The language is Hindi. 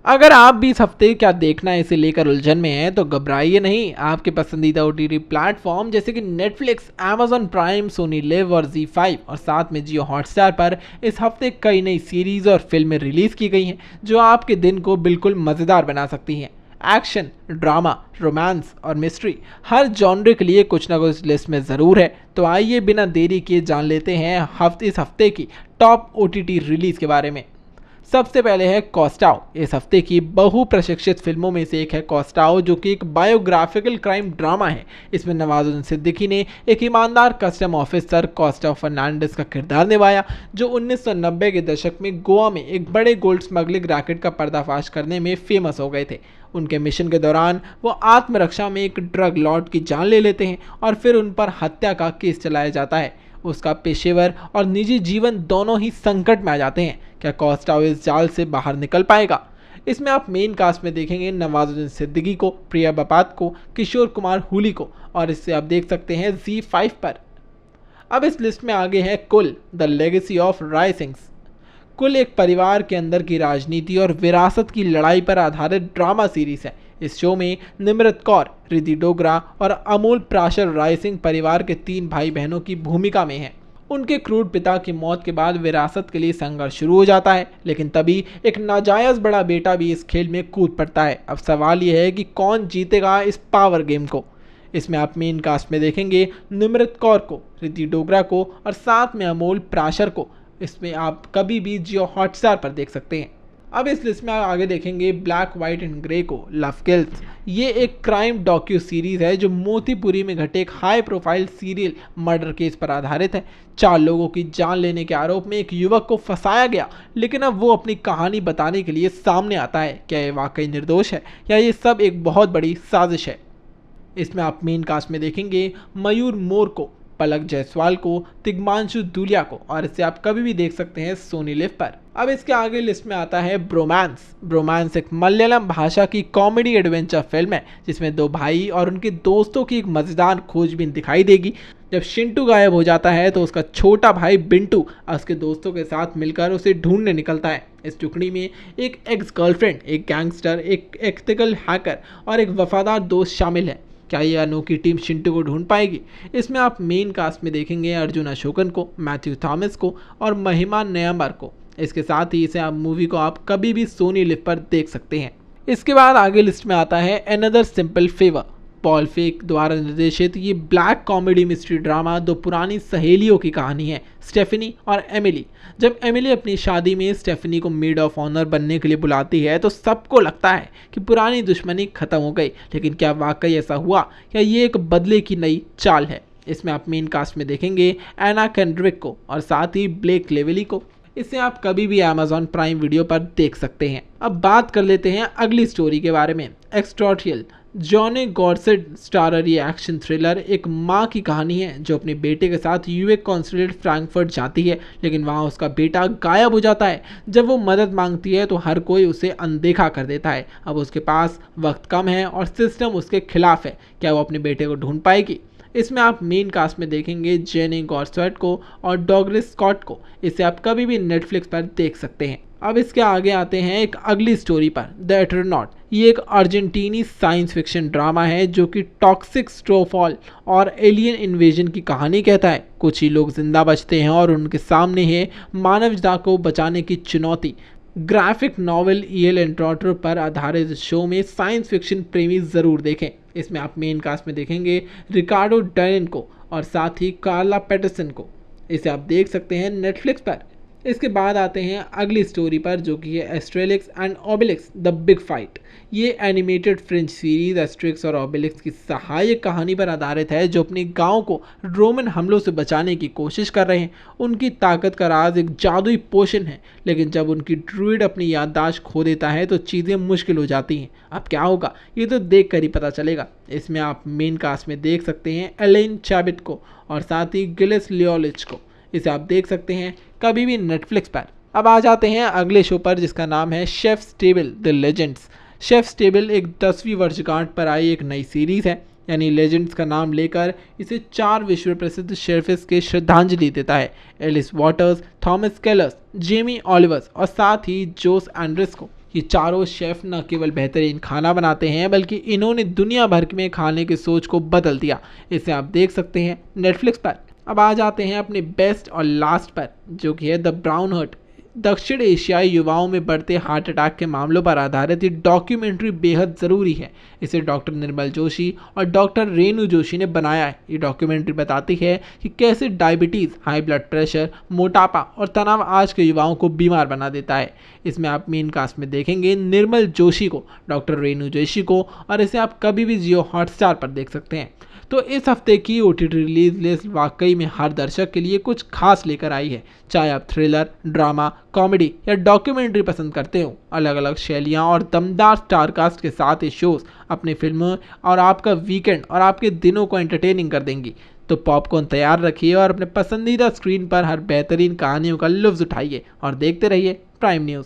अगर आप भी इस हफ्ते क्या देखना है इसे लेकर उलझन में हैं तो घबराइए नहीं। आपके पसंदीदा ओटीटी प्लेटफॉर्म जैसे कि Netflix, Amazon Prime, Sony Liv और Z5 और साथ में जियो हॉटस्टार पर इस हफ्ते कई नई सीरीज और फिल्में रिलीज की गई हैं जो आपके दिन को बिल्कुल मज़ेदार बना सकती हैं। एक्शन, ड्रामा, रोमांस और मिस्ट्री, हर जॉनर के लिए कुछ ना कुछ लिस्ट में ज़रूर है। तो आइए बिना देरी किए जान लेते हैं इस हफ्ते की टॉप ओटीटी रिलीज के बारे में। सबसे पहले है कॉस्टाओ। इस हफ्ते की बहुप्रतीक्षित फिल्मों में से एक है कॉस्टाओ, जो कि एक बायोग्राफिकल क्राइम ड्रामा है। इसमें नवाजुद्दीन सिद्दीकी ने एक ईमानदार कस्टम ऑफिसर कॉस्टाओ फर्नांडिस का किरदार निभाया, जो 1990 के दशक में गोवा में एक बड़े गोल्ड स्मगलिंग रैकेट का पर्दाफाश करने में फेमस हो गए थे। उनके मिशन के दौरान वो आत्मरक्षा में एक ड्रग लॉर्ड की जान ले लेते हैं और फिर उन पर हत्या का केस चलाया जाता है। उसका पेशेवर और निजी जीवन दोनों ही संकट में आ जाते हैं। क्या कॉस्टाओ इस जाल से बाहर निकल पाएगा? इसमें आप मेन कास्ट में देखेंगे नवाजुद्दीन सिद्दीकी को, प्रिया बपात को, किशोर कुमार हुली को, और इससे आप देख सकते हैं Z5 पर। अब इस लिस्ट में आगे है कुल, the legacy of Rai Singhs. कुल एक परिवार के अंदर की राजनीति और विरासत की लड़ाई पर आधारित ड्रामा सीरीज है। इस शो में निमृत कौर, रिद्धि डोगरा और अमोल प्राशर राय सिंह परिवार के 3 भाई बहनों की भूमिका में हैं। उनके क्रूर पिता की मौत के बाद विरासत के लिए संघर्ष शुरू हो जाता है, लेकिन तभी एक नाजायज बड़ा बेटा भी इस खेल में कूद पड़ता है। अब सवाल यह है कि कौन जीतेगा इस पावर गेम को। इसमें आप मेन कास्ट में देखेंगे निमृत कौर को, रिद्धि डोगरा को और साथ में अमोल प्राशर को। इसमें आप कभी भी जियो हॉटस्टार पर देख सकते हैं। अब इस लिस्ट में आप आगे देखेंगे ब्लैक, व्हाइट एंड ग्रे को, लव किल्स। ये एक क्राइम डॉक्यू सीरीज है जो मोतीपुरी में घटे एक high profile serial murder case पर आधारित है। 4 लोगों की जान लेने के आरोप में एक युवक को फंसाया गया, लेकिन अब वो अपनी कहानी बताने के लिए सामने आता है। क्या ये वाकई निर्दोष है या ये सब एक बहुत बड़ी साजिश है? इसमें आप मेन कास्ट में देखेंगे मयूर मोर को, पलक जायसवाल को, तिग्मांशु दूलिया को, और इसे आप कभी भी देख सकते हैं सोनी लिव पर। अब इसके आगे लिस्ट में आता है ब्रोमांस। ब्रोमांस एक मलयालम भाषा की कॉमेडी एडवेंचर फिल्म है जिसमें 2 भाई और उनके दोस्तों की एक मजेदार खोजबीन दिखाई देगी। जब शिंटू गायब हो जाता है तो उसका छोटा भाई बिंटू उसके दोस्तों के साथ मिलकर उसे ढूंढने निकलता है। इस टुकड़ी में एक एक्स गर्लफ्रेंड, एक गैंगस्टर, एक एथिकल हैकर और एक वफादार दोस्त शामिल है। क्या ये अनोखी टीम शिंटू को ढूंढ पाएगी? इसमें आप मेन कास्ट में देखेंगे अर्जुन अशोकन को, मैथ्यू थॉमस को और महिमा नयम्बर को। इसके साथ ही इसे आप मूवी को आप कभी भी सोनी लिव पर देख सकते हैं। इसके बाद आगे लिस्ट में आता है another simple favour. Paul fake द्वारा निर्देशित ये ब्लैक कॉमेडी मिस्ट्री ड्रामा 2 पुरानी सहेलियों की कहानी है, स्टेफनी और एमिली। जब एमिली अपनी शादी में स्टेफनी को मेड ऑफ ऑनर बनने के लिए बुलाती है तो सबको लगता है कि पुरानी दुश्मनी खत्म हो गई, लेकिन क्या वाकई ऐसा हुआ या ये एक बदले की नई चाल है? इसमें आप मेन कास्ट में देखेंगे एना केंड्रिक को और साथ ही ब्लेक लेवली को। इसे आप कभी भी अमेजॉन प्राइम वीडियो पर देख सकते हैं। अब बात कर लेते हैं अगली स्टोरी के बारे में, एक्सटॉर्टियल। जॉनी गॉडसेट स्टारर ये एक्शन थ्रिलर एक माँ की कहानी है जो अपने बेटे के साथ यूएस कॉन्सुलेट फ्रैंकफर्ट जाती है, लेकिन वहाँ उसका बेटा गायब हो जाता है। जब वो मदद मांगती है तो हर कोई उसे अनदेखा कर देता है। अब उसके पास वक्त कम है और सिस्टम उसके खिलाफ है। क्या वो अपने बेटे को ढूंढ पाएगी? इसमें आप मेन कास्ट में देखेंगे जेनी गॉडस्वेट को और डॉगरिस स्कॉट को। इसे आप कभी भी नेटफ्लिक्स पर देख सकते हैं। अब इसके आगे आते हैं एक अगली स्टोरी पर, द एटरनॉट। ये एक अर्जेंटीनी साइंस फिक्शन ड्रामा है जो कि टॉक्सिक स्नोफॉल और एलियन इन्वेजन की कहानी कहता है। कुछ ही लोग जिंदा बचते हैं और उनके सामने है मानवता को बचाने की चुनौती। ग्राफिक नॉवेल ईएल एंट्रॉटर पर आधारित शो में साइंस फिक्शन प्रेमी ज़रूर देखें। इसमें आप मेन कास्ट में देखेंगे रिकार्डो डैरेन को और साथ ही कार्ला पैटरसन को। इसे आप देख सकते हैं नेटफ्लिक्स पर। इसके बाद आते हैं अगली स्टोरी पर जो कि है एस्ट्रेलिक्स एंड ओबेलिक्स द बिग फाइट। ये एनिमेटेड फ्रेंच सीरीज एस्ट्रिक्स और ओबेलिक्स की सहायक कहानी पर आधारित है जो अपने गांव को रोमन हमलों से बचाने की कोशिश कर रहे हैं। उनकी ताकत का राज एक जादुई पोशन है, लेकिन जब उनकी ड्रूइड अपनी याददाश्त खो देता है तो चीज़ें मुश्किल हो जाती हैं। अब क्या होगा ये तो देख कर ही पता चलेगा। इसमें आप मेन कास्ट में देख सकते हैं एलेन चैबिट को और साथ ही गिलिस लियोलिच को। इसे आप देख सकते हैं कभी भी नेटफ्लिक्स पर। अब आ जाते हैं अगले शो पर जिसका नाम है chefs table the legends. Chefs table एक 10वीं वर्षगांठ पर आई एक नई सीरीज़ है, यानी लेजेंड्स का नाम लेकर इसे 4 विश्व प्रसिद्ध शेफ्स के श्रद्धांजलि देता है, Alice Waters, Thomas Keller's, Jamie Oliver's और साथ ही जोस एंड्रिस को। ये चारों शेफ न केवल बेहतरीन खाना बनाते हैं बल्कि इन्होंने दुनिया भर में खाने की सोच को बदल दिया। इसे आप देख सकते हैं नेटफ्लिक्स पर। अब आ जाते हैं अपने बेस्ट और लास्ट पर, जो कि है द ब्राउन हर्ट। दक्षिण एशियाई युवाओं में बढ़ते हार्ट अटैक के मामलों पर आधारित ये डॉक्यूमेंट्री बेहद ज़रूरी है। इसे डॉक्टर निर्मल जोशी और डॉक्टर रेणु जोशी ने बनाया है। ये डॉक्यूमेंट्री बताती है कि कैसे डायबिटीज़, हाई ब्लड प्रेशर, मोटापा और तनाव आज के युवाओं को बीमार बना देता है। इसमें आप मेन कास्ट में देखेंगे निर्मल जोशी को, डॉक्टर रेणु जोशी को, और इसे आप कभी भी जियो हॉटस्टार पर देख सकते हैं। तो इस हफ्ते की OTT रिलीज लिस्ट वाकई में हर दर्शक के लिए कुछ खास लेकर आई है। चाहे आप थ्रिलर, ड्रामा, कॉमेडी या डॉक्यूमेंट्री पसंद करते हो, अलग अलग शैलियाँ और दमदार स्टारकास्ट के साथ ये शोज अपनी फिल्मों और आपका वीकेंड और आपके दिनों को एंटरटेनिंग कर देंगी। तो पॉपकॉर्न तैयार रखिए और अपने पसंदीदा स्क्रीन पर हर बेहतरीन कहानियों का लुत्फ उठाइए और देखते रहिए प्राइम न्यूज़।